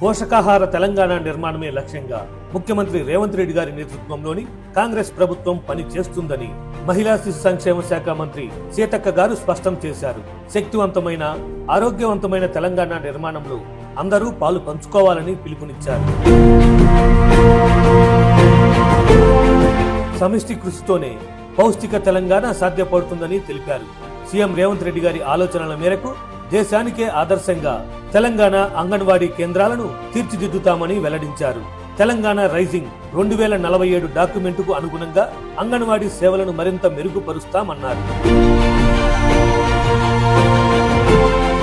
పోషకాహార తెలంగాణ నిర్మాణమే లక్ష్యంగా ముఖ్యమంత్రి రేవంత్ రెడ్డి గారి నేతృత్వంలోని కాంగ్రెస్ ప్రభుత్వం పని చేస్తుందని మహిళా శిశు సంక్షేమ శాఖ మంత్రి సీతక్క గారు స్పష్టం చేశారు. శక్తివంతమైన, ఆరోగ్యవంతమైన తెలంగాణ నిర్మాణంలో అందరూ పాలు పంచుకోవాలని పిలుపునిచ్చారు. సమిష్టి కృషితోనే పౌష్టిక తెలంగాణ సాధ్యపడుతుందని తెలిపారు. సీఎం రేవంత్ రెడ్డి గారి ఆలోచనల మేరకు దేశానికే ఆదర్శంగా తెలంగాణ అంగన్వాడీ కేంద్రాలను తీర్చిదిద్దుతామని వెల్లడించారు. తెలంగాణ రైజింగ్ 2047 డాక్యుమెంటుకు అనుగుణంగా అంగన్వాడీ సేవలను మరింత మెరుగుపరుస్తామన్నారు.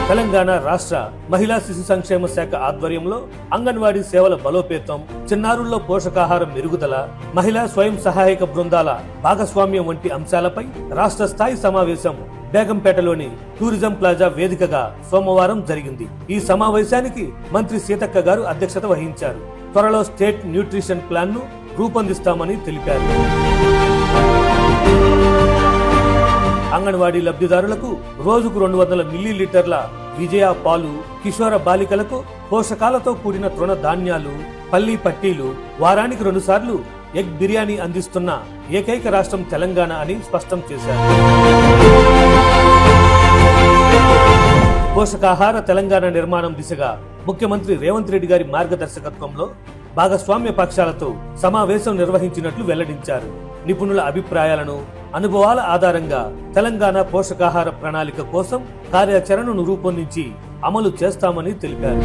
తెలంగాణ రాష్ట్ర మహిళా శిశు సంక్షేమ శాఖ ఆధ్వర్యంలో అంగన్వాడీ సేవల బలోపేతం, చిన్నారుల్లో పోషకాహారం మెరుగుదల, మహిళా స్వయం సహాయక బృందాల భాగస్వామ్యం వంటి అంశాలపై రాష్ట్ర స్థాయి సమావేశం బేగంపేటలోని టూరిజం ప్లాజా వేదికగా సోమవారం జరిగింది. ఈ సమావేశానికి మంత్రి సీతక్క గారు అధ్యక్షత వహించారు. త్వరలో స్టేట్ న్యూట్రిషన్ ప్లాన్ ను రూపొందిస్తామని తెలిపారు. అంగన్వాడీ లబ్ధిదారులకు రోజుకు 200 మిల్లీలీటర్ల విజయ పాలు, కిషోర బాలికలకు పోషకాలతో కూడిన తృణ ధాన్యాలు, పల్లీ పట్టీలు, వారానికి 2 సార్లు ఎగ్ బిర్యానీ అందిస్తున్న ఏకైక రాష్ట్రం తెలంగాణ అని స్పష్టం చేశారు. పోషకాహార తెలంగాణ నిర్మాణం దిశగా ముఖ్యమంత్రి రేవంత్ రెడ్డి గారి మార్గదర్శకత్వంలో భాగస్వామ్య పక్షాలతో సమావేశం నిర్వహించినట్లు వెల్లడించారు. నిపుణుల అభిప్రాయాలను, అనుభవాల ఆధారంగా తెలంగాణ పోషకాహార ప్రణాళిక కోసం కార్యాచరణను రూపొందించి అమలు చేస్తామని తెలిపారు.